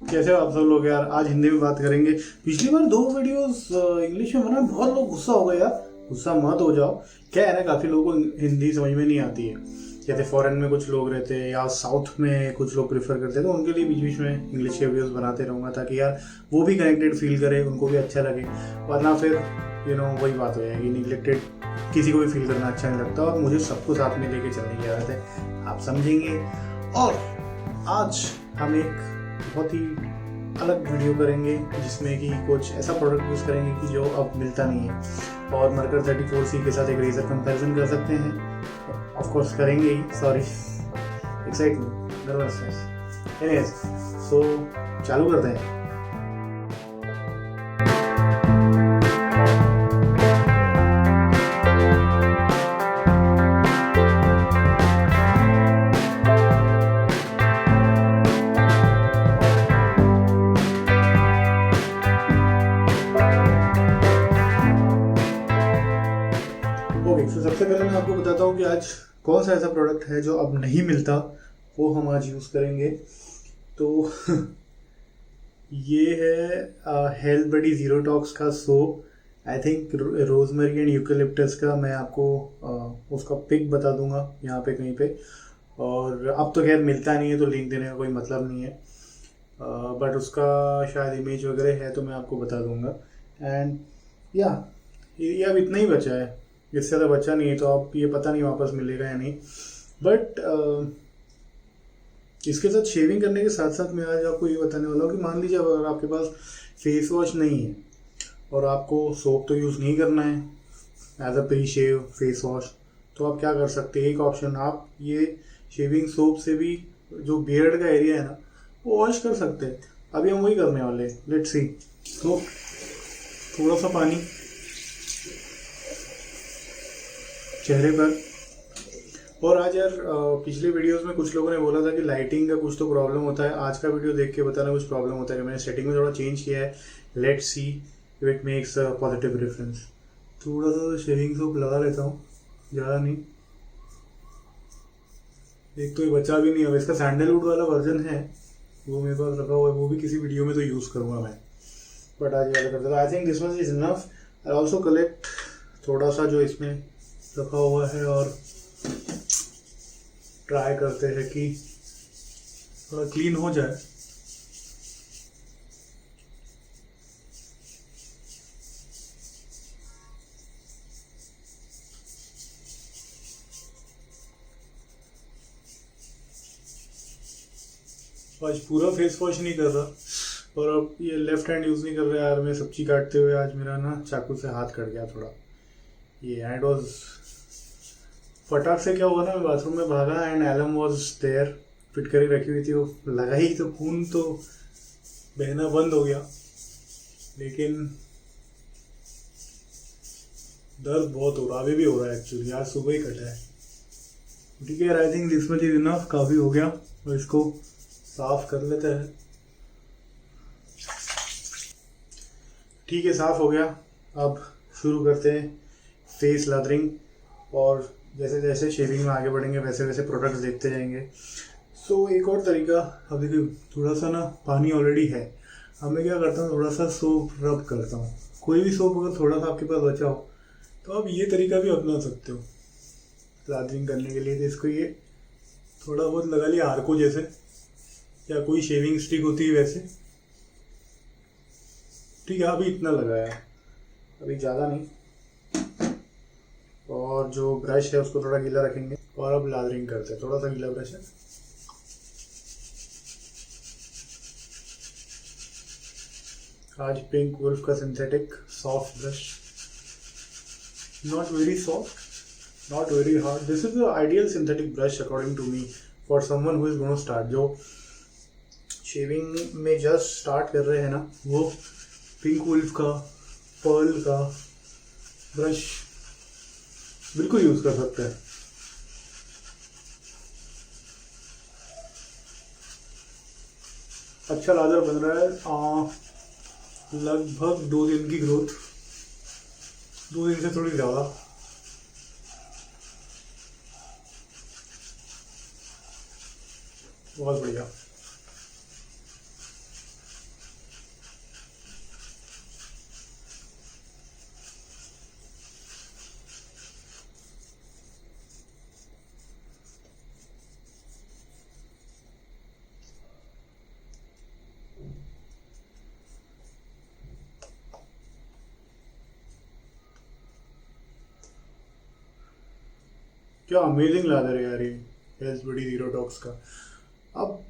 कैसे हो आप सब लोग यार। आज हिंदी में बात करेंगे। पिछली बार 2 वीडियोस इंग्लिश में बना, बहुत लोग गुस्सा हो गए यार। गुस्सा मत हो जाओ। क्या है ना, काफी लोगों को हिंदी समझ में नहीं आती है। जैसे फॉरेन में कुछ लोग रहते हैं या साउथ में कुछ लोग प्रेफर करते हैं, तो उनके लिए बीच बीच में इंग्लिश के वीडियोस बनाते रहूँगा ताकि यार वो भी कनेक्टेड फील करे, उनको भी अच्छा लगे। वरना फिर वही बात हो जाएगी, निगलेक्टेड किसी को भी फील करना अच्छा नहीं लगता। और मुझे सबको साथ में लेके चलने की आदत है, आप समझेंगे। और आज हम एक बहुत ही अलग वीडियो करेंगे जिसमें कि कुछ ऐसा प्रोडक्ट यूज़ करेंगे कि जो अब मिलता नहीं है। और मरकर 34C के साथ एक रेजर कंपैरिजन कर सकते हैं, ऑफ कोर्स करेंगे ही। Sorry, excitement, nervousness. Anyways, so चालू करते हैं। तो सबसे पहले मैं आपको बताता हूँ कि आज कौन सा ऐसा प्रोडक्ट है जो अब नहीं मिलता, वो हम आज यूज़ करेंगे। तो ये है हेल्थ बडी जीरो टॉक्स का soap. I think rosemary and eucalyptus का। मैं आपको उसका पिक बता दूंगा यहाँ पे कहीं पे। और अब तो खैर मिलता नहीं है तो लिंक देने का कोई मतलब नहीं है, बट उसका शायद इमेज वगैरह है तो मैं आपको बता दूंगा। एंड या ये अब इतना ही बचा है, इससे ज़्यादा बचा नहीं है। तो अब ये पता नहीं वापस मिलेगा या नहीं। बट इसके साथ शेविंग करने के साथ साथ मैं आज आपको ये बताने वाला हूँ कि मान लीजिए अगर आपके पास फेस वॉश नहीं है और आपको सोप तो यूज़ नहीं करना है as a pre shave face wash, तो आप क्या कर सकते हैं। एक ऑप्शन, आप ये शेविंग सोप से भी जो बियर्ड का एरिया है ना, वो वॉश कर सकते हैं। अभी हम वही करने वाले हैं, लेट्स सी। तो थोड़ा सा पानी चेहरे पर। और आज यार पिछले वीडियोस में कुछ लोगों ने बोला था कि लाइटिंग का कुछ तो प्रॉब्लम होता है। आज का वीडियो देख के बताना कुछ प्रॉब्लम होता है कि मैंने सेटिंग में थोड़ा चेंज किया है। Let's see if it makes a positive difference. थोड़ा सा शेविंग सोप लगा लेता हूँ, ज़्यादा नहीं। एक तो ये बचा भी नहीं है। इसका सैंडलवुड वाला वर्जन है, वो मेरे पास रखा हुआ है, वो भी किसी वीडियो में तो यूज़ करूँगा मैं। बट आज वाला करता था। आई think this much is enough. I also collect थोड़ा सा जो इसमें रखा हुआ है और ट्राई करते हैं कि थोड़ा क्लीन हो जाए। आज पूरा फेस वॉश नहीं कर रहा, और अब ये लेफ्ट हैंड यूज़ नहीं कर रहा यार। मैं सब्जी काटते हुए आज मेरा ना चाकू से हाथ कट गया थोड़ा। ये एंड वॉज फटाक से क्या हुआ ना, मैं बाथरूम में भागा and alum was there, fit करके रखी हुई थी। वो लगा ही तो खून तो बहना बंद हो गया, लेकिन दर्द बहुत हो रहा, अभी भी हो रहा है एक्चुअली। आज सुबह ही कटा है। ठीक है, आई think this much is enough, काफ़ी हो गया। और इसको साफ कर लेते हैं। ठीक है, साफ हो गया। अब शुरू करते हैं फेस लैदरिंग। और जैसे जैसे शेविंग में आगे बढ़ेंगे वैसे वैसे प्रोडक्ट्स देखते जाएंगे। सो एक और तरीका, अब देखिए थोड़ा सा ना पानी ऑलरेडी है। अब मैं क्या करता हूँ, थोड़ा सा सोप रब करता हूँ। कोई भी सोप अगर थोड़ा सा आपके पास बचा हो तो आप ये तरीका भी अपना सकते हो लैदरिंग करने के लिए। तो इसको ये थोड़ा बहुत लगा लिया आर्को जैसे, या कोई शेविंग स्टिक होती है वैसे। ठीक है, अभी इतना लगाया, अभी ज़्यादा नहीं। और जो ब्रश है उसको थोड़ा गीला रखेंगे और अब लैदरिंग करते हैं। थोड़ा सा गीला ब्रश है। आज पिंक वुल्फ का synthetic soft brush, not very soft, not very hard. This is the ideal synthetic brush according to me for someone who is gonna start. जो शेविंग में जस्ट स्टार्ट कर रहे हैं ना, वो पिंक वुल्फ का pearl का ब्रश बिल्कुल यूज कर सकते हैं। अच्छा लादर बन रहा है। लगभग 2 दिन की ग्रोथ, 2 दिन से थोड़ी ज़्यादा। बहुत बढ़िया। क्या अमेजिंग लादर है यार ये S B D zero talks का। अब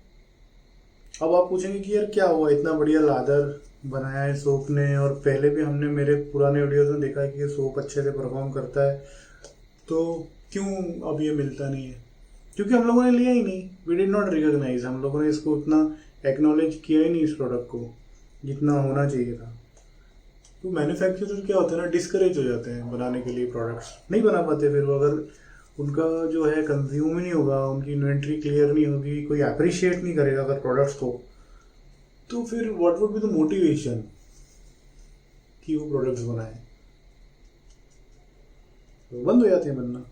अब आप पूछेंगे कि यार क्या हुआ, इतना बढ़िया लादर बनाया है सोप ने, और पहले भी हमने मेरे पुराने वीडियोस में देखा है कि ये सोप अच्छे से परफॉर्म करता है, तो क्यों अब ये मिलता नहीं है? क्योंकि हम लोगों ने लिया ही नहीं, वी डिड नॉट रिकॉग्नाइज, हम लोगों ने इसको उतना एक्नॉलेज किया ही नहीं इस प्रोडक्ट को जितना होना चाहिए था। तो मैन्युफैक्चरर क्या होता है ना, डिस्करेज हो जाते हैं बनाने के लिए, प्रोडक्ट्स नहीं बना पाते फिर वो, अगर उनका जो है कंज्यूम ही नहीं होगा, उनकी इन्वेंट्री क्लियर नहीं होगी, कोई अप्रिशिएट नहीं करेगा अगर प्रोडक्ट्स को, तो फिर what would be the motivation कि वो प्रोडक्ट्स बनाए? तो बंद हो जाते हैं बनना।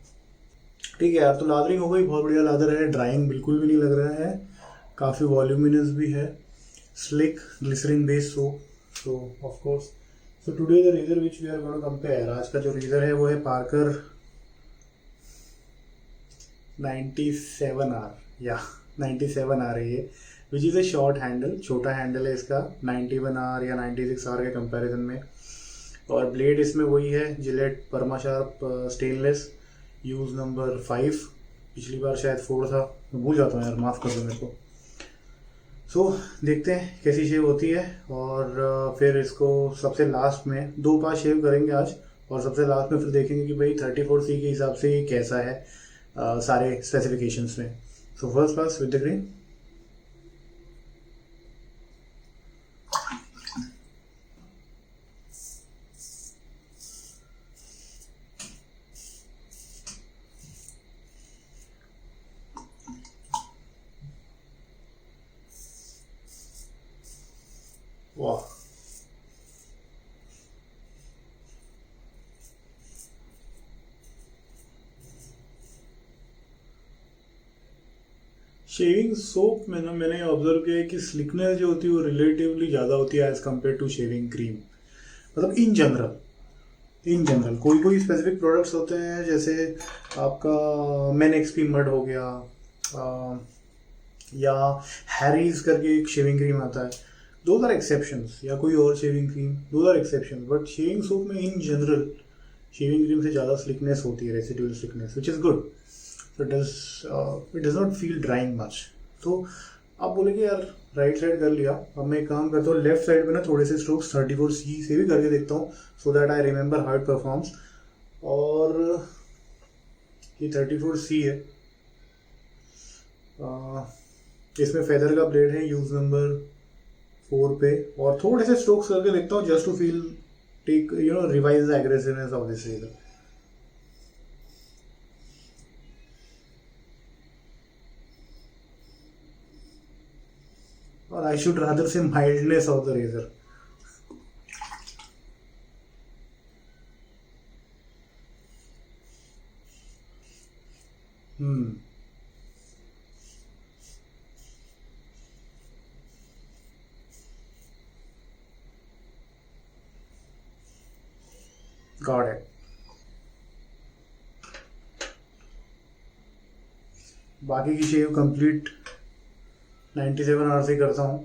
ठीक है यार, तो लादरिंग हो गई, बहुत बढ़िया लादर है, ड्राइंग बिल्कुल भी नहीं लग रहा है, काफ़ी वॉल्यूमिनस भी है, slick glycerine based soap. So of course, so today the razor which we are gonna compare, आज का जो रेजर है वो है पार्कर 97R या 97R है ये, which is a short handle, छोटा हैंडल है इसका 91R या 96R के कंपैरिजन में। और ब्लेड इसमें वही है जिलेट परमाशार्प स्टेनलेस, यूज़ नंबर 5, पिछली बार शायद 4 था, मैं भूल जाता हूँ यार, माफ़ कर दो मेरे को। सो देखते हैं कैसी शेव होती है, और फिर इसको सबसे लास्ट में 2 पास शेव करेंगे आज, और सबसे लास्ट में फिर देखेंगे कि भाई 34C के हिसाब से ये कैसा है सारे स्पेसिफिकेशंस में। So first pass with the green. वाह, शेविंग सोप में ना मैंने ऑब्जर्व किया है कि स्लिकनेस जो होती है वो रिलेटिवली ज़्यादा होती है as compare to shaving cream, मतलब इन जनरल कोई कोई स्पेसिफिक प्रोडक्ट्स होते हैं, जैसे आपका मैन एक्सपी मड हो गया, अ, या हैरीज करके एक शेविंग क्रीम आता है, दोज आर एक्सेप्शंस, या कोई और shaving cream, those are exception, but shaving soap में इन जनरल शेविंग क्रीम से ज़्यादा स्लिकनेस होती है, residual slickness, which is good. So it does not feel drying much। तो आप बोलेंगे यार राइट साइड कर लिया, अब मैं एक काम करता हूँ, लेफ्ट साइड में ना थोड़े से स्ट्रोक्स 34C से भी करके देखता हूँ, so that I remember how it performs. और ये 34C है, इसमें फेदर का ब्लेड है, यूज नंबर 4 पे, और थोड़े से स्ट्रोक्स करके देखता हूँ just to feel, take revise the aggressiveness of this razor. और I should rather say mildness of the razor. Good है। बाकी की शेव कंप्लीट 97R से करता हूँ।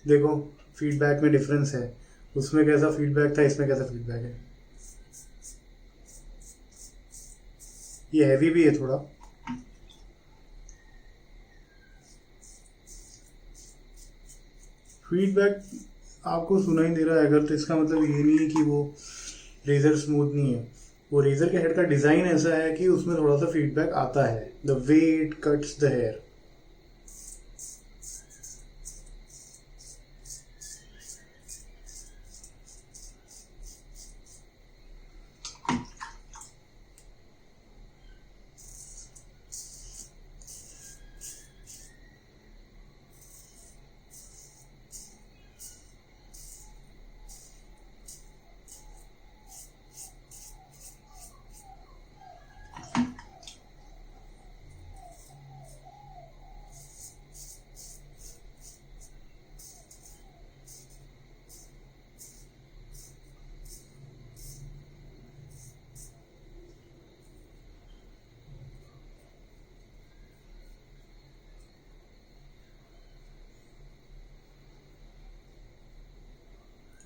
देखो फीडबैक में डिफरेंस है, उसमें कैसा फीडबैक था, इसमें कैसा फीडबैक है। ये हैवी भी है थोड़ा, फीडबैक आपको सुनाई दे रहा है अगर, तो इसका मतलब ये नहीं है कि वो रेजर स्मूथ नहीं है, वो रेजर के हेड का डिज़ाइन ऐसा है कि उसमें थोड़ा सा फीडबैक आता है, the way it cuts the hair.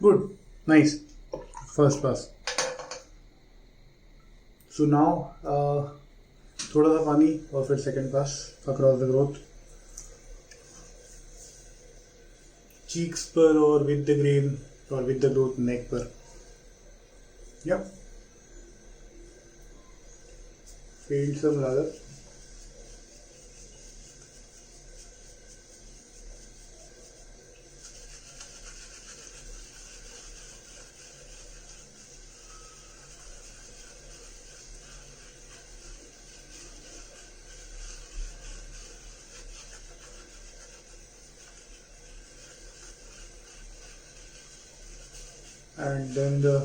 Good, nice, first pass. So now थोड़ा सा पानी और फिर second pass across the growth, cheeks पर और विद द ग्रेन और विद द ग्रोथ नेक पर। Yep. Field some lather. And then the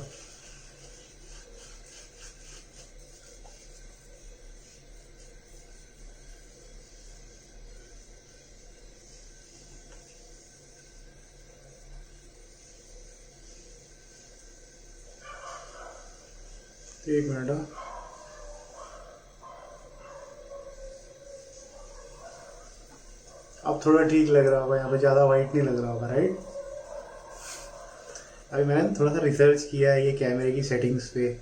एक मिनट, अब थोड़ा ठीक लग रहा होगा, यहाँ पे ज़्यादा वाइट नहीं लग रहा होगा, राइट? अभी मैंने थोड़ा सा रिसर्च किया है ये कैमरे की सेटिंग्स पे,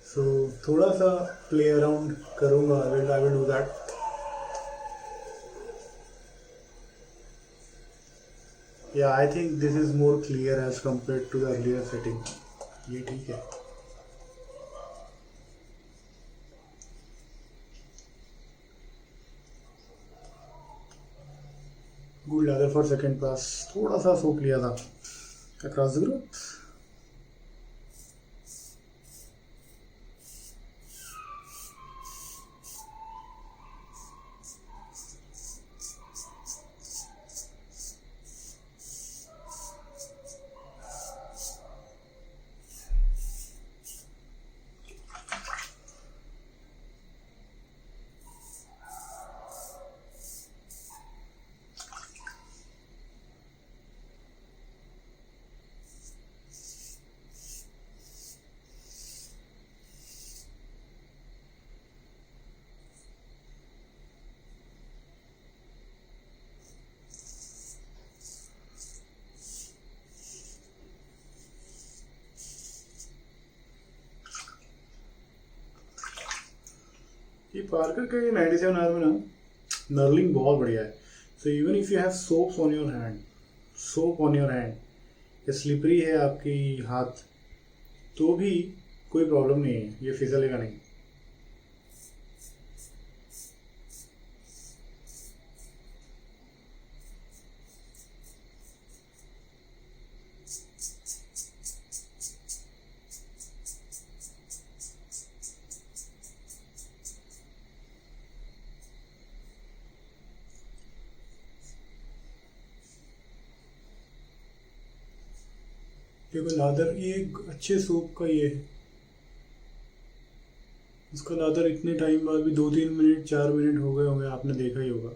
सो थोड़ा सा प्ले अराउंड करूँगा, I will do that. Yeah I think this is more clear as compare to the earlier setting. ये ठीक है। Good lather for second pass, थोड़ा सा सोक लिया था अक्रॉस द ग्रोथ। ये पार्कर का ये 97R में ना नर्लिंग बहुत बढ़िया है। So even if you have soaps on your hand, soap on your hand, ये स्लिपरी है आपकी हाथ, तो भी कोई प्रॉब्लम नहीं है, ये फिसलेगा नहीं। देखो लादर, ये अच्छे सोप का ये है, उसका लादर इतने टाइम बाद भी 2-3 मिनट 4 मिनट हो गए होंगे, आपने देखा ही होगा,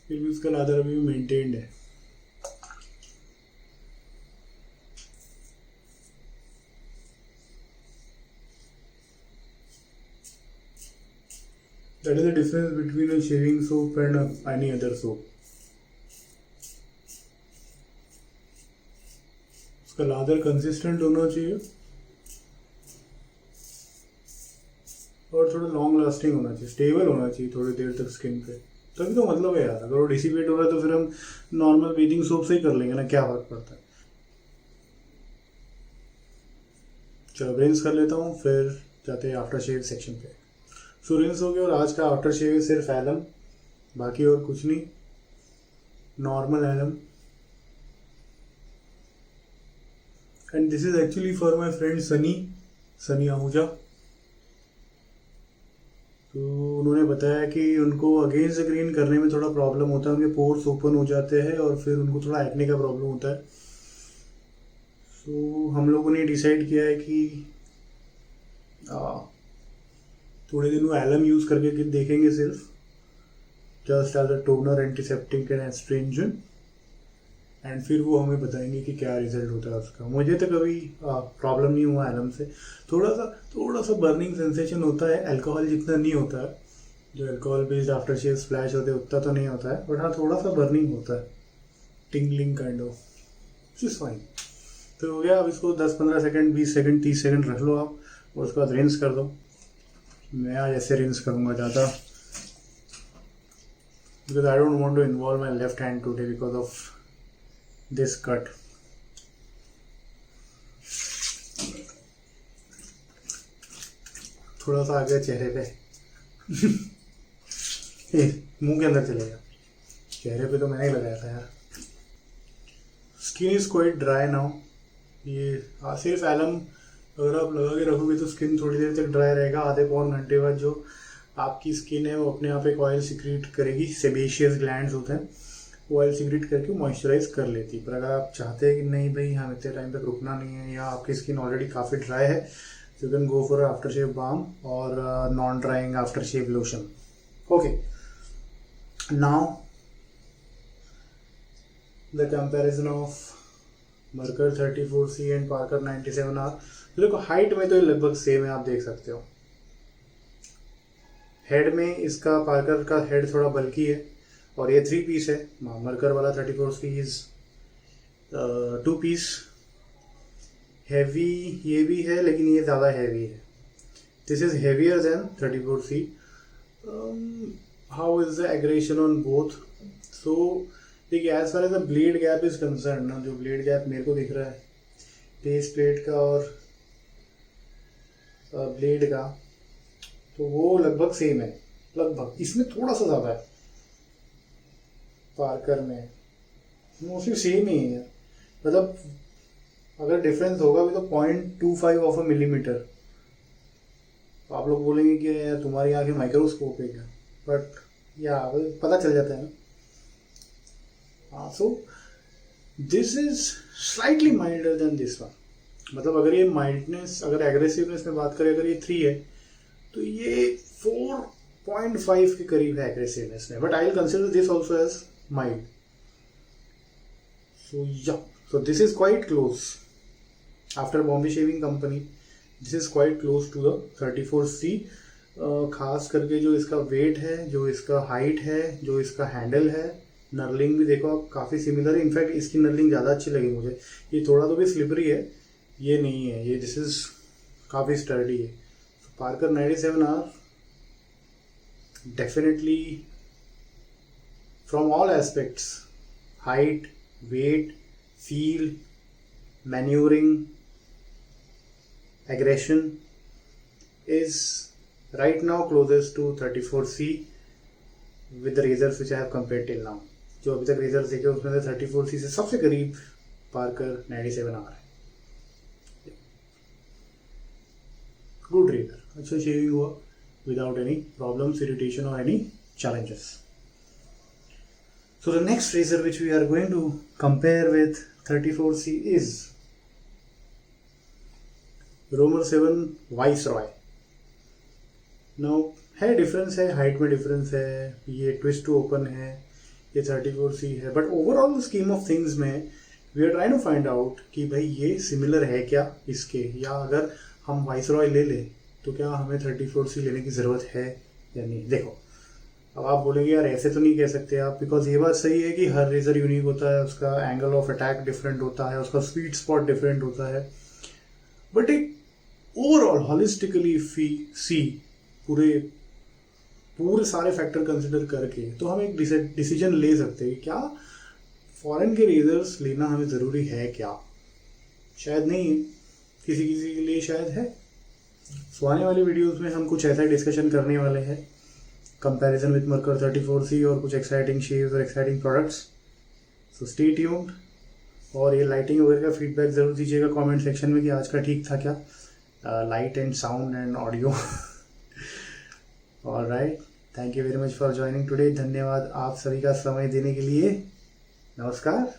फिर भी उसका लादर अभी भी मेंटेन्ड है। That is the difference between a shaving soap and any other soap. उसका लादर कंसिस्टेंट होना चाहिए और थोड़ा लॉन्ग लास्टिंग होना चाहिए, स्टेबल होना चाहिए थोड़ी देर तक स्किन पे, तभी तो मतलब है यार। अगर वो डिसिपेट हो रहा है तो फिर हम नॉर्मल बेथिंग सोप से ही कर लेंगे ना, क्या फर्क पड़ता है। चलो रिंस कर लेता हूँ, फिर जाते हैं आफ्टर शेव सेक्शन पे। सो रिंस हो गया और आज का आफ्टर शेव सिर्फ एलम, बाकी और कुछ नहीं, normal alum. And this is actually for my friend Sunny Ahuja. तो उन्होंने बताया कि उनको अगेंस्ट द ग्रेन करने में थोड़ा प्रॉब्लम होता है, उनके पोर्स ओपन हो जाते हैं और फिर उनको थोड़ा एक्ने का प्रॉब्लम होता है। सो हम लोगों ने डिसाइड किया है कि थोड़े दिन वो एलम यूज़ करके देखेंगे, सिर्फ just as a toner, antiseptic and astringent, and फिर वो हमें बताएंगे कि क्या रिजल्ट होता है उसका। मुझे तो कभी प्रॉब्लम नहीं हुआ एलम से, थोड़ा सा बर्निंग सेंसेशन होता है, अल्कोहल जितना नहीं होता है, जो alcohol based after shave splash होते हैं उतना तो नहीं होता है, बट हाँ थोड़ा सा बर्निंग होता है, tingling kind of, which is fine. तो हो गया, अब इसको 10-15 सेकेंड 20 सेकेंड 30 सेकेंड रख लो आप और उसके बाद रिंस कर दो। मैं आज ऐसे रिंस करूँगा ज़्यादा, because I don't want to involve my left hand today because of this cut. थोड़ा सा आ गया चेहरे पे मुंह के अंदर चले गया, चेहरे पे तो मैंने ही लगाया था यार। Skin is quite dry now. ये सिर्फ एलम अगर आप लगा के रखोगे तो स्किन थोड़ी देर तक ड्राई रहेगा। आधे पौन घंटे बाद जो आपकी स्किन है वो अपने आप एक ऑयल सिक्रीट करेगी। सेबेशियस ग्लैंड्स होते हैं, वो ऑयल सिक्रीट करके मॉइस्चराइज कर लेती है। पर अगर आप चाहते हैं कि नहीं भाई हम इतने टाइम तक रुकना नहीं है, या आपकी स्किन ऑलरेडी काफ़ी ड्राई है, तो you can go for after shave balm और non drying after shave lotion. Okay, now the comparison of Merkur 34C and Parker 97R। देखो हाइट में तो ये लगभग सेम है, आप देख सकते हो। हेड में इसका पार्कर का हेड थोड़ा बल्कि है और ये 3 पीस है। मर्कर वाला 34C इज 2 पीस। हैवी ये भी है लेकिन ये ज़्यादा हैवी है। This is heavier than 34C। How is the aggression on both? So देखिए, as far as the blade gap is concern ना, जो ब्लेड गैप मेरे को दिख रहा है बेस प्लेट का और ब्लेड का, तो वो लगभग सेम है। लगभग इसमें थोड़ा सा ज़्यादा है, पार्कर में मोस्टली सेम ही है। मतलब अगर डिफरेंस होगा भी तो 0.25 ऑफ अ मिलीमीटर। तो आप लोग बोलेंगे कि यार तुम्हारी आंखें माइक्रोस्कोप है क्या, बट या पता चल जाता है ना। So this is slightly milder than this one. मतलब अगर ये माइल्डनेस, अगर एग्रेसिवनेस में बात करें, अगर ये 3 है तो ये 4.5 के करीब है एग्रेसिवनेस में, but I will consider this also as mild. So yeah, so this is quite close after Bombay Shaving Company. This is quite close to the 34C। खास करके जो इसका वेट है, जो इसका हाइट है, जो इसका हैंडल है, नर्लिंग भी देखो आप काफ़ी सिमिलर है। इनफैक्ट इसकी नर्लिंग ज़्यादा अच्छी लगी मुझे। ये थोड़ा तो भी स्लिपरी है, ये नहीं है, ये दिस इज काफ़ी स्टर्डी है। Parker 97R definitely from all aspects, height, weight, feel, maneuvering, aggression, is right now closest to 34C with the razors which I have compared till now। जो अभी तक रेजर्स देखे उसमें से 34C से सबसे करीब पार्कर 97R है। गुड रेजर, अच्छा शेविंग हुआ विदाउट एनी प्रॉब्लम्स, इरिटेशन और any challenges। So the next razor which we are going to compare with 34C is Romer 7 Viceroy। Now है डिफरेंस है, हाइट में डिफरेंस है, ये ट्विस्ट टू ओपन है, ये 34C है, but overall scheme of things में we are trying to find out कि भाई ये सिमिलर है क्या इसके, या अगर हम वाइसरॉय ले लें तो क्या हमें 34C लेने की ज़रूरत है या नहीं। देखो अब आप बोलेंगे यार ऐसे तो नहीं कह सकते आप, बिकॉज ये बात सही है कि हर रेजर यूनिक होता है, उसका एंगल ऑफ अटैक डिफरेंट होता है, उसका स्वीट स्पॉट डिफरेंट होता है, बट एक ओवरऑल हॉलिस्टिकली सी पूरे सारे फैक्टर कंसिडर करके तो हम एक डिसीजन ले सकते हैं कि क्या फॉरेन के रेजर्स लेना हमें ज़रूरी है क्या। शायद नहीं है, किसी किसी के लिए शायद है। सो आने वाली वीडियोस में हम कुछ ऐसा डिस्कशन करने वाले हैं, कंपैरिजन विद मर्कर 34C और कुछ एक्साइटिंग शेव्स और exciting products. So stay tuned, और ये लाइटिंग वगैरह का फीडबैक ज़रूर दीजिएगा कमेंट सेक्शन में कि आज का ठीक था क्या, light and sound and audio. Alright, thank you very much for joining today. धन्यवाद आप सभी का समय देने के लिए। नमस्कार।